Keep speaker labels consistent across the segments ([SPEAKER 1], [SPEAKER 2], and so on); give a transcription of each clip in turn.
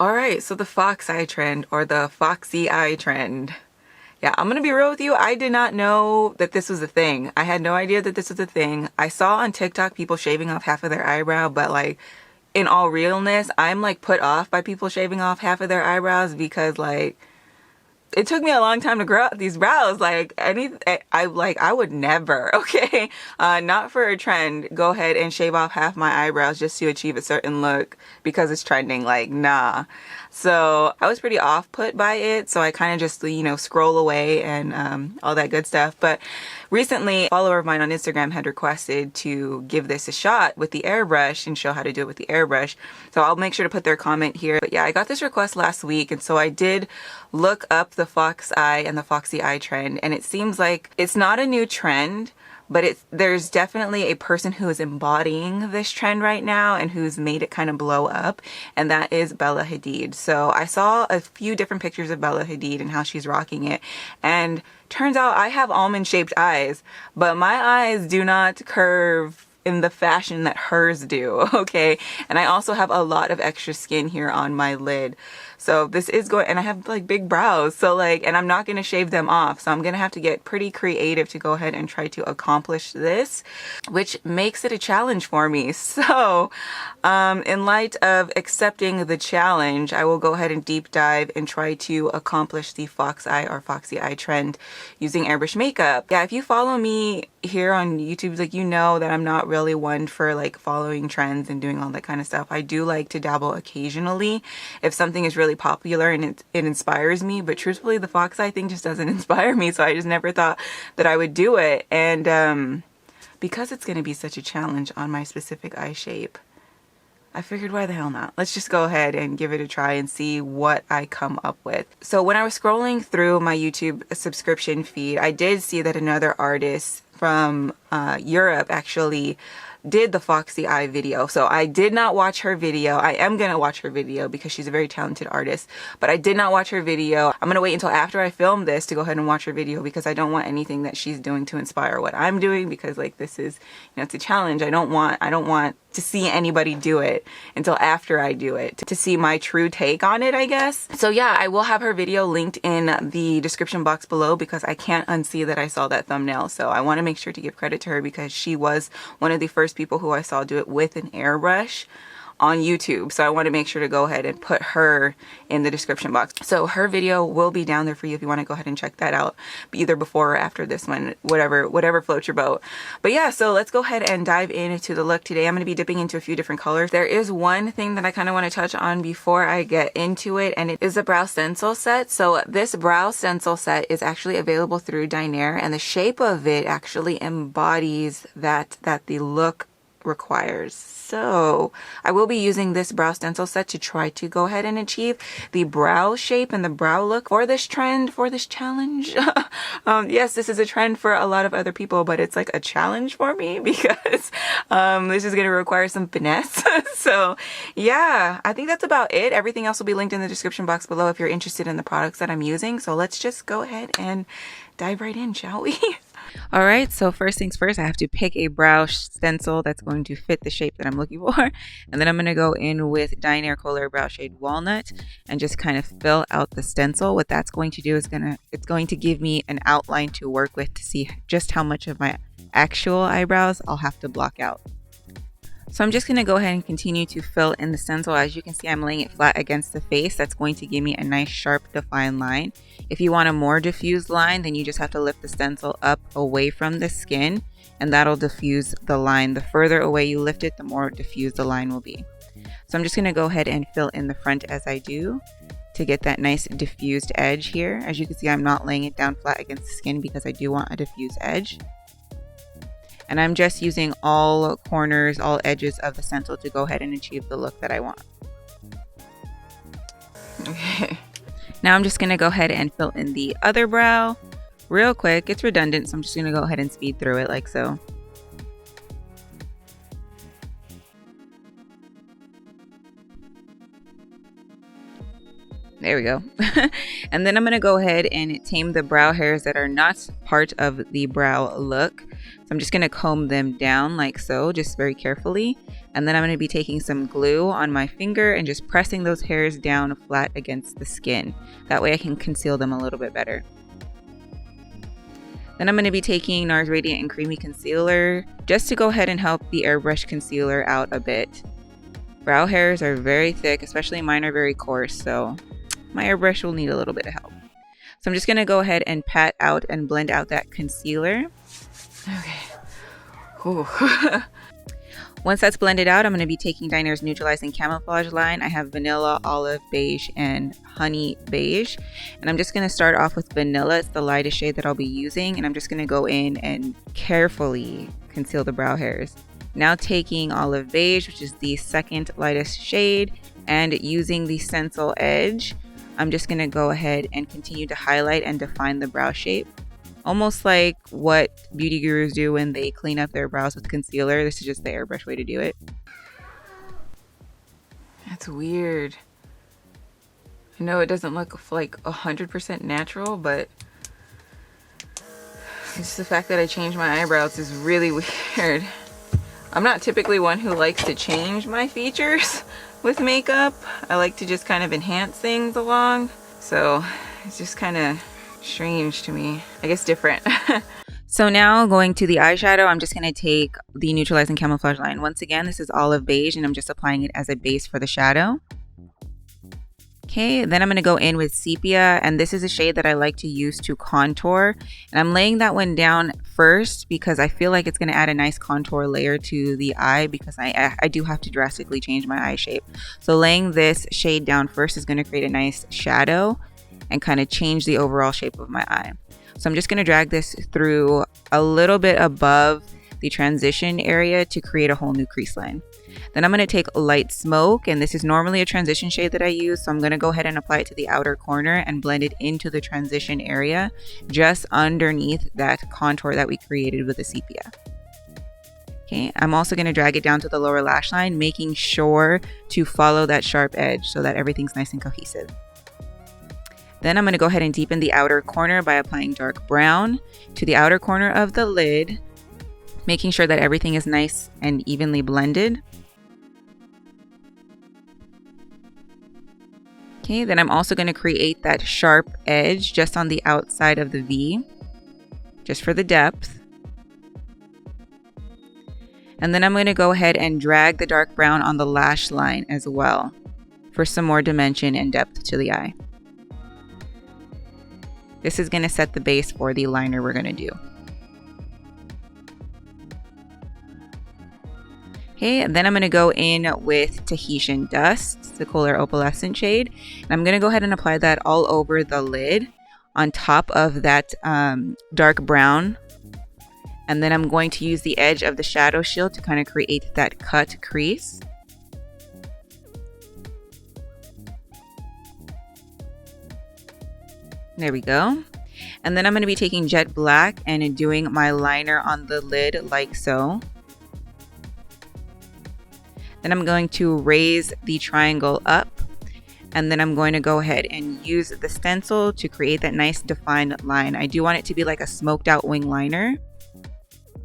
[SPEAKER 1] All right, so the fox eye trend, or the foxy eye trend. Yeah, I'm gonna be real with you. I did not know that this was a thing. I had no idea that this was a thing. I saw on TikTok people shaving off half of their eyebrow, but like, in all realness, I'm like put off by people shaving off half of their eyebrows because like, it took me a long time to grow out these brows. Like I would never, okay, not for a trend, go ahead and shave off half my eyebrows just to achieve a certain look because it's trending. Like, nah. So I was pretty off put by it. So I kind of just, you know, scroll away and all that good stuff. But recently, a follower of mine on Instagram had requested to give this a shot with the airbrush and show how to do it with the airbrush. So I'll make sure to put their comment here. But yeah, I got this request last week. And so I did look up the fox eye and the foxy eye trend. And it seems like it's not a new trend, but there's definitely a person who is embodying this trend right now and who's made it kind of blow up, and that is Bella Hadid. So I saw a few different pictures of Bella Hadid and how she's rocking it, and turns out I have almond shaped eyes, but my eyes do not curve in the fashion that hers do, okay? And I also have a lot of extra skin here on my lid. So this is going, and I have like big brows. So like, and I'm not going to shave them off. So I'm going to have to get pretty creative to go ahead and try to accomplish this, which makes it a challenge for me. So in light of accepting the challenge, I will go ahead and deep dive and try to accomplish the fox eye or foxy eye trend using airbrush makeup. Yeah, if you follow me here on YouTube, like, you know that I'm not really one for like following trends and doing all that kind of stuff. I do like to dabble occasionally if something is really popular and it inspires me, but truthfully the fox eye thing just doesn't inspire me, so I just never thought that I would do it. And because it's going to be such a challenge on my specific eye shape, I figured, why the hell not? Let's just go ahead and give it a try and see what I come up with. So when I was scrolling through my YouTube subscription feed, I did see that another artist from Europe actually did the foxy eye video. So I did not watch her video. I am gonna watch her video because she's a very talented artist, but I did not watch her video. I'm gonna wait until after I film this to go ahead and watch her video because I don't want anything that she's doing to inspire what I'm doing, because like, this is, you know, it's a challenge. I don't want to see anybody do it until after I do it, to see my true take on it, I guess. So yeah, I will have her video linked in the description box below because I can't unsee that I saw that thumbnail. So I want to make sure to give credit to her because she was one of the first people who I saw do it with an airbrush on YouTube. So I want to make sure to go ahead and put her in the description box. So her video will be down there for you if you want to go ahead and check that out, either before or after this one, whatever floats your boat. But yeah, so let's go ahead and dive into the look today. I'm going to be dipping into a few different colors. There is one thing that I kind of want to touch on before I get into it, and it is a brow stencil set. So this brow stencil set is actually available through Dinair, and the shape of it actually embodies that the look requires. So I will be using this brow stencil set to try to go ahead and achieve the brow shape and the brow look for this trend, for this challenge. Yes, this is a trend for a lot of other people, but it's like a challenge for me because this is going to require some finesse. So yeah, I think that's about it. Everything else will be linked in the description box below if you're interested in the products that I'm using. So let's just go ahead and dive right in, shall we? All right, so first things first, I have to pick a brow stencil that's going to fit the shape that I'm looking for. And then I'm going to go in with Dinair Colair Brow Shade Walnut and just kind of fill out the stencil. What that's going to do is it's going to give me an outline to work with to see just how much of my actual eyebrows I'll have to block out. So I'm just going to go ahead and continue to fill in the stencil. As you can see, I'm laying it flat against the face. That's going to give me a nice sharp defined line. If you want a more diffused line, then you just have to lift the stencil up away from the skin and that'll diffuse the line. The further away you lift it, the more diffused the line will be. So I'm just going to go ahead and fill in the front as I do to get that nice diffused edge here. As you can see, I'm not laying it down flat against the skin because I do want a diffused edge. And I'm just using all corners, all edges of the stencil to go ahead and achieve the look that I want. Okay. Now I'm just going to go ahead and fill in the other brow real quick. It's redundant, so I'm just going to go ahead and speed through it like so. There we go. And then I'm going to go ahead and tame the brow hairs that are not part of the brow look. So I'm just going to comb them down like so, just very carefully. And then I'm going to be taking some glue on my finger and just pressing those hairs down flat against the skin. That way I can conceal them a little bit better. Then I'm going to be taking NARS Radiant and Creamy Concealer just to go ahead and help the airbrush concealer out a bit. Brow hairs are very thick, especially mine are very coarse, so my airbrush will need a little bit of help. So I'm just going to go ahead and pat out and blend out that concealer. Okay. Once that's blended out, I'm going to be taking Dinair's Neutralize and Camouflage line. I have Vanilla, Olive, Beige, and Honey Beige. And I'm just going to start off with Vanilla. It's the lightest shade that I'll be using. And I'm just going to go in and carefully conceal the brow hairs. Now taking Olive Beige, which is the second lightest shade, and using the Stencil edge, I'm just going to go ahead and continue to highlight and define the brow shape. Almost like what beauty gurus do when they clean up their brows with concealer. This is just the airbrush way to do it. That's weird. I know it doesn't look like 100% natural, but it's just the fact that I changed my eyebrows is really weird. I'm not typically one who likes to change my features with makeup. I like to just kind of enhance things along. So it's just kind of strange to me. I guess different. So now going to the eyeshadow, I'm just going to take the Neutralize and Camouflage line. Once again, this is Olive Beige and I'm just applying it as a base for the shadow. Okay, then I'm going to go in with Sepia, and this is a shade that I like to use to contour. And I'm laying that one down first because I feel like it's going to add a nice contour layer to the eye because I do have to drastically change my eye shape. So laying this shade down first is going to create a nice shadow and kind of change the overall shape of my eye. So I'm just going to drag this through a little bit above the transition area to create a whole new crease line. Then I'm going to take Light Smoke, and this is normally a transition shade that I use, so I'm going to go ahead and apply it to the outer corner and blend it into the transition area just underneath that contour that we created with the sepia. Okay, I'm also going to drag it down to the lower lash line, making sure to follow that sharp edge so that everything's nice and cohesive. Then I'm going to go ahead and deepen the outer corner by applying dark brown to the outer corner of the lid, making sure that everything is nice and evenly blended. Okay, then I'm also going to create that sharp edge just on the outside of the V, just for the depth. And then I'm going to go ahead and drag the dark brown on the lash line as well for some more dimension and depth to the eye. This is going to set the base for the liner we're going to do. Okay, and then I'm going to go in with Tahitian Dust, the Colair Opalescent shade. And I'm going to go ahead and apply that all over the lid on top of that dark brown. And then I'm going to use the edge of the shadow shield to kind of create that cut crease. There we go. And then I'm going to be taking Jet Black and doing my liner on the lid like so. Then I'm going to raise the triangle up, and then I'm going to go ahead and use the stencil to create that nice defined line. I do want it to be like a smoked out wing liner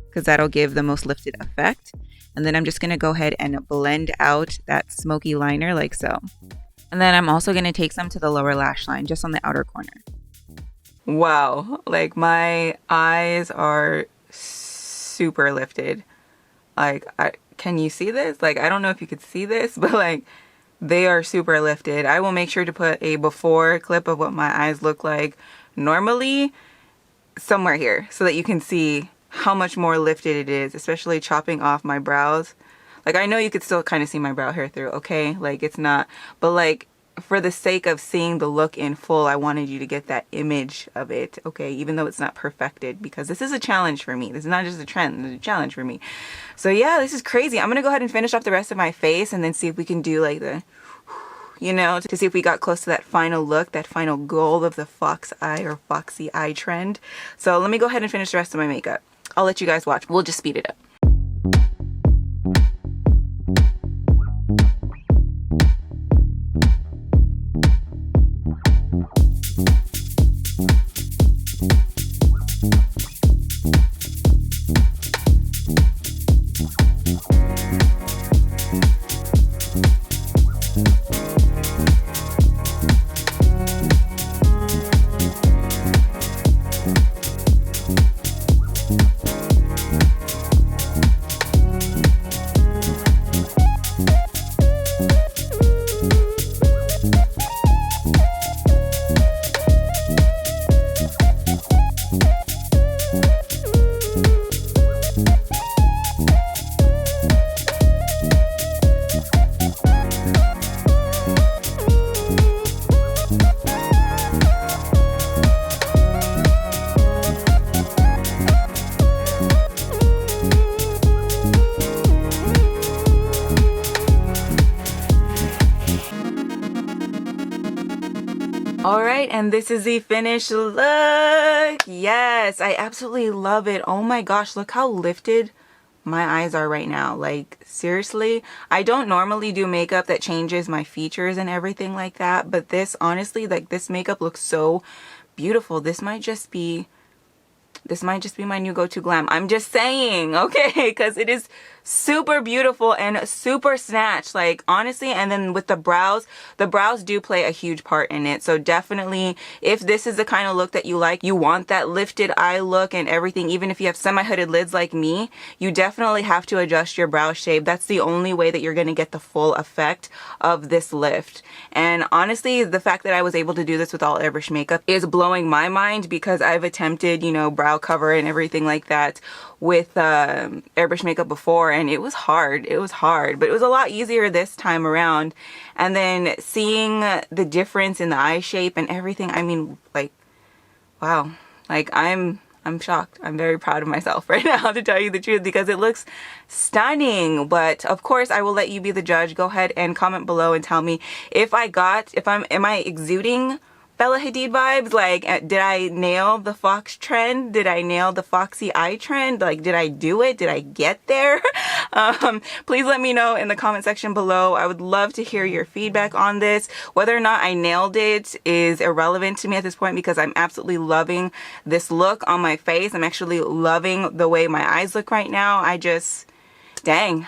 [SPEAKER 1] because that'll give the most lifted effect. And then I'm just going to go ahead and blend out that smoky liner like so. And then I'm also going to take some to the lower lash line, just on the outer corner. Wow, like my eyes are super lifted. Like, can you see this? Like, I don't know if you could see this, but like they are super lifted. I will make sure to put a before clip of what my eyes look like normally somewhere here so that you can see how much more lifted it is, especially chopping off my brows. Like, I know you could still kind of see my brow hair through, okay? Like, it's not, but like for the sake of seeing the look in full, I wanted you to get that image of it, okay? Even though it's not perfected, because this is a challenge for me. This is not just a trend, it's a challenge for me. So yeah, this is crazy. I'm gonna go ahead and finish off the rest of my face and then see if we can do like the, you know, to see if we got close to that final look, that final goal of the fox eye or foxy eye trend. So let me go ahead and finish the rest of my makeup. I'll let you guys watch. We'll just speed it up. All right, and this is the finished look. Yes, I absolutely love it. Oh my gosh, look how lifted my eyes are right now. Like, seriously, I don't normally do makeup that changes my features and everything like that, but this, honestly, like, this makeup looks so beautiful. This might just be my new go-to glam. I'm just saying, okay, because it is super beautiful and super snatched, like, honestly. And then with the brows do play a huge part in it. So definitely, if this is the kind of look that you like, you want that lifted eye look and everything, even if you have semi-hooded lids like me, you definitely have to adjust your brow shape. That's the only way that you're going to get the full effect of this lift. And honestly, the fact that I was able to do this with all airbrush makeup is blowing my mind, because I've attempted, you know, brow cover and everything like that with airbrush makeup before, and it was hard. It was hard, but it was a lot easier this time around. And then seeing the difference in the eye shape and everything, I mean, like, wow, like, I'm shocked. I'm very proud of myself right now, to tell you the truth, because it looks stunning. But of course, I will let you be the judge. Go ahead and comment below and tell me am I exuding Bella Hadid vibes? Like, did I nail the fox trend? Did I nail the foxy eye trend? Like, did I do it? Did I get there? Please let me know in the comment section below. I would love to hear your feedback on this. Whether or not I nailed it is irrelevant to me at this point, because I'm absolutely loving this look on my face. I'm actually loving the way my eyes look right now. I just, dang,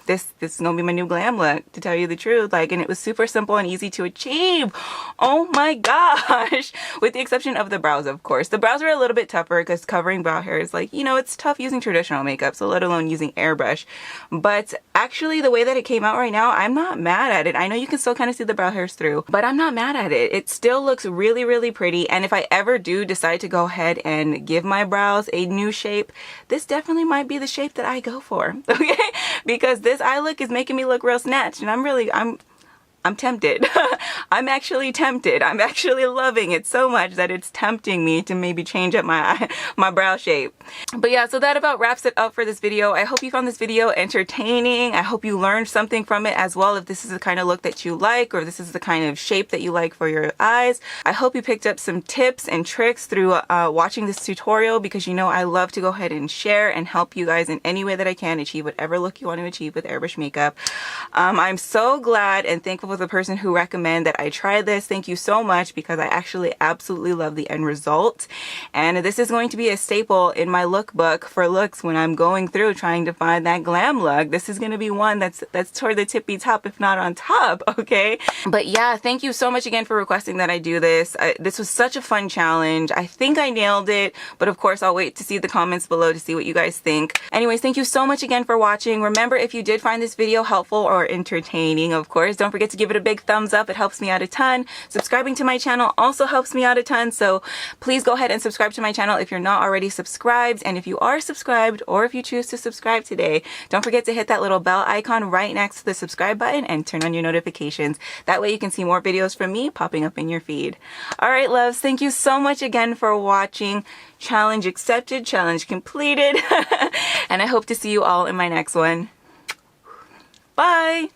[SPEAKER 1] this is gonna be my new glam look, to tell you the truth. Like, and it was super simple and easy to achieve. Oh my gosh, with the exception of the brows, of course. The brows are a little bit tougher, because covering brow hair is, like, you know, it's tough using traditional makeup, so let alone using airbrush. But actually, the way that it came out right now, I'm not mad at it. I know you can still kind of see the brow hairs through, but I'm not mad at it. It still looks really, really pretty. And if I ever do decide to go ahead and give my brows a new shape, this definitely might be the shape that I go for, okay? Because this eye look is making me look real snatched, and I'm tempted. I'm actually tempted. I'm actually loving it so much that it's tempting me to maybe change up my brow shape. But yeah, so that about wraps it up for this video. I hope you found this video entertaining. I hope you learned something from it as well, if this is the kind of look that you like, or if this is the kind of shape that you like for your eyes. I hope you picked up some tips and tricks through watching this tutorial, because you know I love to go ahead and share and help you guys in any way that I can achieve whatever look you want to achieve with airbrush makeup. I'm so glad and thankful for the person who recommended that I try this. Thank you so much, because I actually absolutely love the end result. And this is going to be a staple in my lookbook for looks when I'm going through trying to find that glam look. This is going to be one that's toward the tippy top, if not on top, okay? But yeah, thank you so much again for requesting that I do this. This was such a fun challenge. I think I nailed it, but of course I'll wait to see the comments below to see what you guys think. Anyways, thank you so much again for watching. Remember, if you did find this video helpful or entertaining, of course, don't forget to give it a big thumbs up. It helps me out a ton. Subscribing to my channel also helps me out a ton, so please go ahead and subscribe to my channel if you're not already subscribed. And if you are subscribed, or if you choose to subscribe today, don't forget to hit that little bell icon right next to the subscribe button and turn on your notifications. That way you can see more videos from me popping up in your feed. Alright loves, thank you so much again for watching. Challenge accepted, challenge completed. And I hope to see you all in my next one. Bye!